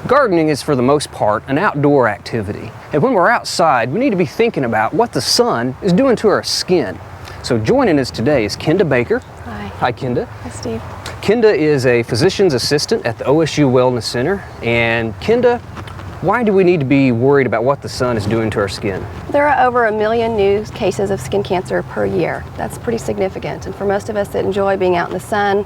Gardening is for the most part an outdoor activity, and when we're outside we need to be thinking about what the sun is doing to our skin. So joining us today is Kenda Baker. Hi. Hi Kenda. Hi Steve. Kenda is a physician's assistant at the OSU Wellness Center. And Kenda, why do we need to be worried about what the sun is doing to our skin? There are over 1 million new cases of skin cancer per year. That's pretty significant, and for most of us that enjoy being out in the sun,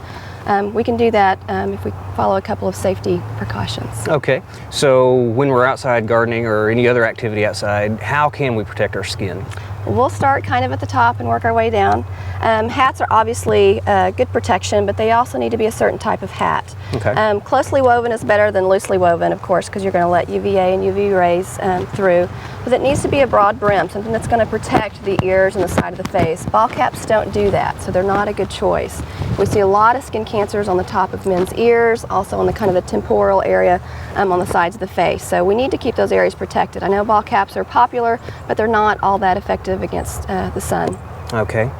we can do that if we follow a couple of safety precautions. Okay, so when we're outside gardening or any other activity outside, how can we protect our skin? We'll start kind of at the top and work our way down. Hats are obviously good protection, but they also need to be a certain type of hat. Okay. Closely woven is better than loosely woven, of course, because you're going to let UVA and UV rays through. But it needs to be a broad brim, something that's going to protect the ears and the side of the face. Ball caps don't do that, so they're not a good choice. We see a lot of skin cancers on the top of men's ears, also on the kind of the temporal area on the sides of the face. So we need to keep those areas protected. I know ball caps are popular, but they're not all that effective against the sun. Okay.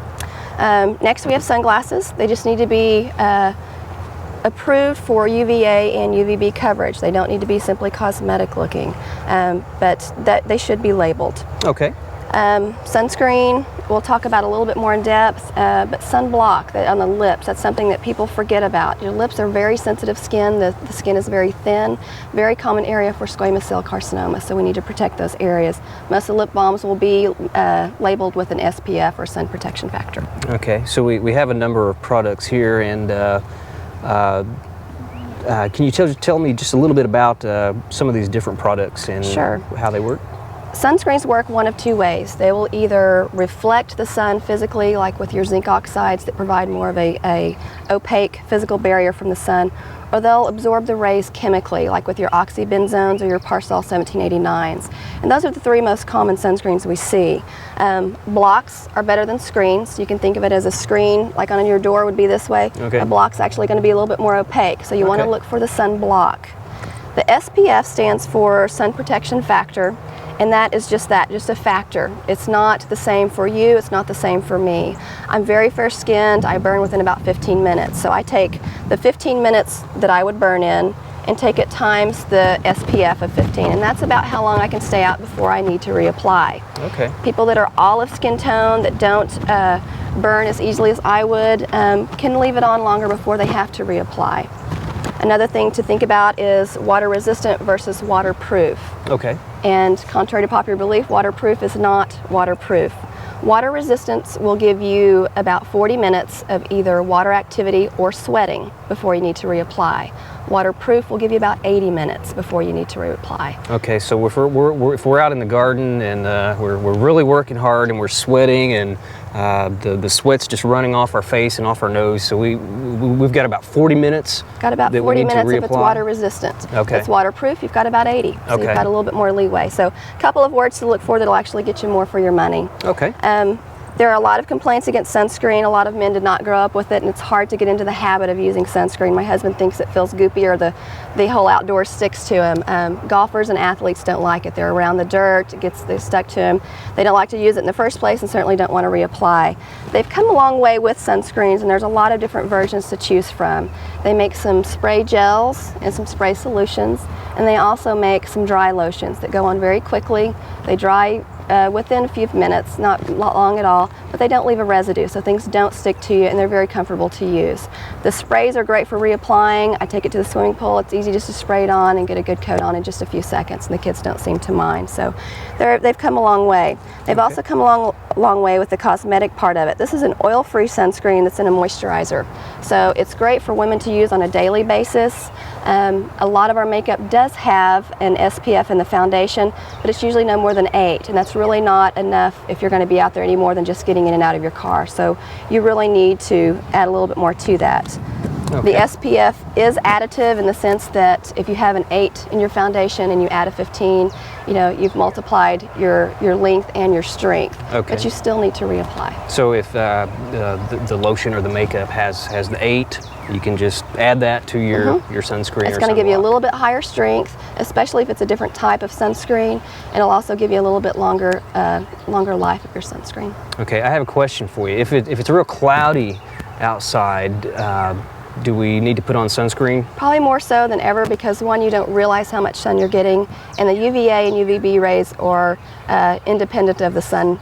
Next we have sunglasses. They just need to be approved for UVA and UVB coverage. They don't need to be simply cosmetic looking, but they should be labeled. Okay. Sunscreen, we'll talk about a little bit more in depth, but sunblock on the lips, that's something that people forget about. Your lips are very sensitive skin, the skin is very thin, very common area for squamous cell carcinoma, so we need to protect those areas. Most of the lip balms will be labeled with an SPF or sun protection factor. Okay, so we have a number of products here, and can you tell me just a little bit about some of these different products and Sure. how they work? Sunscreens work one of two ways. They will either reflect the sun physically, like with your zinc oxides that provide more of a opaque physical barrier from the sun, or they'll absorb the rays chemically, like with your oxybenzones or your Parsol 1789s. And those are the three most common sunscreens we see. Blocks are better than screens. You can think of it as a screen, like on your door would be this way. Okay. A block's actually going to be a little bit more opaque, so you want to Okay. look for the sun block. The SPF stands for sun protection factor. And that is just that, just a factor. It's not the same for you, it's not the same for me. I'm very fair skinned, I burn within about 15 minutes. So I take the 15 minutes that I would burn in and take it times the SPF of 15. And that's about how long I can stay out before I need to reapply. Okay. People that are olive skin tone, that don't burn as easily as I would, can leave it on longer before they have to reapply. Another thing to think about is water resistant versus waterproof. Okay. And contrary to popular belief, waterproof is not waterproof. Water resistance will give you about 40 minutes of either water activity or sweating before you need to reapply. Waterproof will give you about 80 minutes before you need to reapply. Okay, so if we're out in the garden and we're really working hard and we're sweating and the sweat's just running off our face and off our nose, so we've got about 40 minutes. Got about 40 minutes if it's water resistant. Okay. If it's waterproof, you've got about 80. So Okay. you've got a little bit more leeway. So a couple of words to look for that'll actually get you more for your money. Okay. There are a lot of complaints against sunscreen. A lot of men did not grow up with it, and it's hard to get into the habit of using sunscreen. My husband thinks it feels goopy, or the whole outdoors sticks to him. Golfers and athletes don't like it. They're around the dirt, they're stuck to them. They don't like to use it in the first place and certainly don't want to reapply. They've come a long way with sunscreens, and there's a lot of different versions to choose from. They make some spray gels and some spray solutions, and they also make some dry lotions that go on very quickly. They dry within a few minutes, not long at all, but they don't leave a residue, so things don't stick to you, and they're very comfortable to use. The sprays are great for reapplying. I take it to the swimming pool. It's easy just to spray it on and get a good coat on in just a few seconds, and the kids don't seem to mind. So they've come a long way. They've also come a long way with the cosmetic part of it. This is an oil-free sunscreen that's in a moisturizer. So it's great for women to use on a daily basis. A lot of our makeup does have an SPF in the foundation, but it's usually no more than 8, and that's really not enough if you're going to be out there any more than just getting in and out of your car. So you really need to add a little bit more to that. Okay. The SPF is additive in the sense that if you have an 8 in your foundation and you add a 15, you've multiplied your length and your strength. Okay. But you still need to reapply. So if the lotion or the makeup has the 8, you can just add that to your sunscreen. It's going to give you a little bit higher strength, especially if it's a different type of sunscreen. And it'll also give you a little bit longer life of your sunscreen. Okay, I have a question for you. If it's real cloudy outside, do we need to put on sunscreen? Probably more so than ever because one, you don't realize how much sun you're getting, and the UVA and UVB rays are independent of the sun,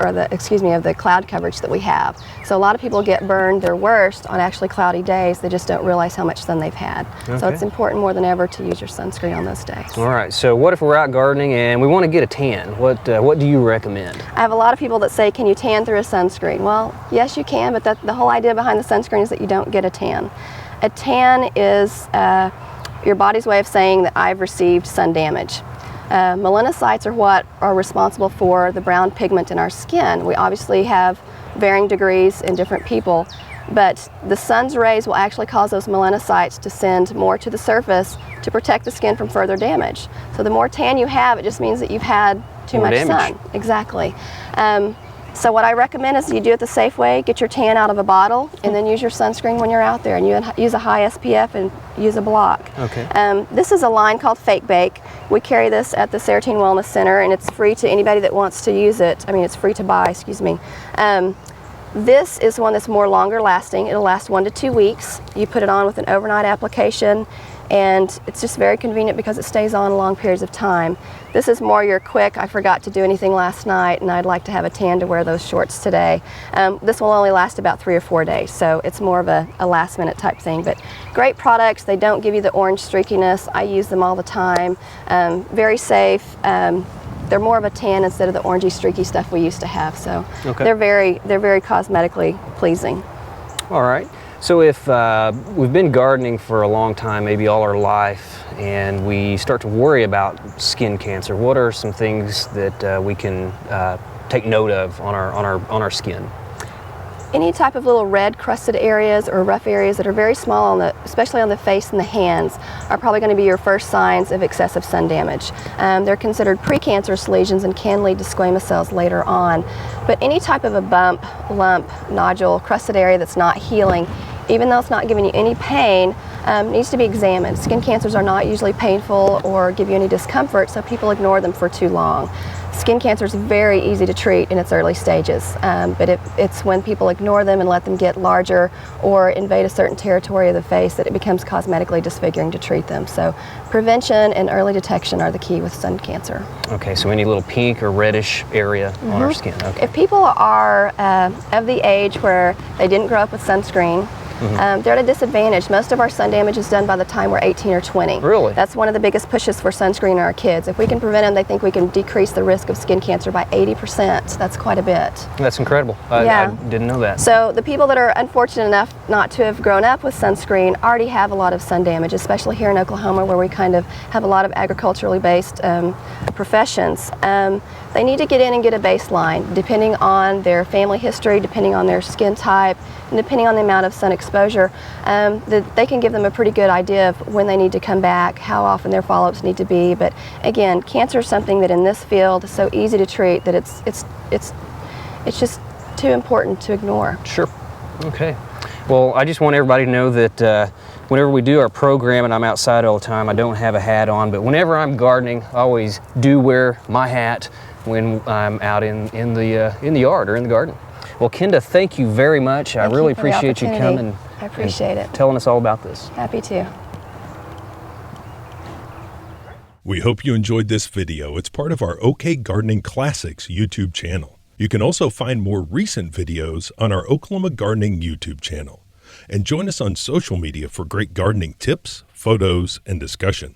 or of the cloud coverage that we have. So a lot of people get burned their worst on actually cloudy days. They just don't realize how much sun they've had. Okay. So it's important more than ever to use your sunscreen on those days. All right, so what if we're out gardening and we want to get a tan? What do you recommend? I have a lot of people that say, can you tan through a sunscreen? Well, yes you can, but the whole idea behind the sunscreen is that you don't get a tan. A tan is your body's way of saying that I've received sun damage. Melanocytes are what are responsible for the brown pigment in our skin. We obviously have varying degrees in different people, but the sun's rays will actually cause those melanocytes to send more to the surface to protect the skin from further damage. So the more tan you have, it just means that you've had too much sun. Exactly. So what I recommend is you do it the safe way, get your tan out of a bottle, and then use your sunscreen when you're out there, and you use a high SPF and use a block. Okay. This is a line called Fake Bake. We carry this at the OSU Wellness Center, and it's free to anybody that wants to use it. I mean, it's free to buy, excuse me. This is one that's more longer lasting. It'll last 1 to 2 weeks. You put it on with an overnight application, and it's just very convenient because it stays on long periods of time. This is more your quick, I forgot to do anything last night and I'd like to have a tan to wear those shorts today. This will only last about 3 or 4 days, so it's more of a last minute type thing. But great products, they don't give you the orange streakiness. I use them all the time. Very safe. They're more of a tan instead of the orangey streaky stuff we used to have, so okay. they're very cosmetically pleasing. All right. So if we've been gardening for a long time, maybe all our life, and we start to worry about skin cancer, what are some things that we can take note of on our skin? Any type of little red crusted areas or rough areas that are very small, especially on the face and the hands, are probably going to be your first signs of excessive sun damage. They're considered precancerous lesions and can lead to squamous cells later on. But any type of a bump, lump, nodule, crusted area that's not healing, even though it's not giving you any pain, needs to be examined. Skin cancers are not usually painful or give you any discomfort, so people ignore them for too long. Skin cancer is very easy to treat in its early stages, but it's when people ignore them and let them get larger or invade a certain territory of the face that it becomes cosmetically disfiguring to treat them. So prevention and early detection are the key with sun cancer. Okay, so any little pink or reddish area on our skin. Okay. If people are of the age where they didn't grow up with sunscreen, they're at a disadvantage. Most of our sun damage is done by the time we're 18 or 20. Really? That's one of the biggest pushes for sunscreen in our kids. If we can prevent them, they think we can decrease the risk of skin cancer by 80%. That's quite a bit. That's incredible. I didn't know that. So the people that are unfortunate enough not to have grown up with sunscreen already have a lot of sun damage, especially here in Oklahoma where we kind of have a lot of agriculturally based professions. They need to get in and get a baseline depending on their family history, depending on their skin type, and depending on the amount of sun exposure. They can give them a pretty good idea of when they need to come back, how often their follow-ups need to be. But again, cancer is something that in this field is so easy to treat that it's just too important to ignore. Sure. Okay. Well, I just want everybody to know that whenever we do our program, and I'm outside all the time, I don't have a hat on, but whenever I'm gardening, I always do wear my hat when I'm out in the yard or in the garden. Well, Kenda, thank you very much. I really appreciate you coming. I appreciate it. Telling us all about this. Happy to. We hope you enjoyed this video. It's part of our OK Gardening Classics YouTube channel. You can also find more recent videos on our Oklahoma Gardening YouTube channel. And join us on social media for great gardening tips, photos, and discussion.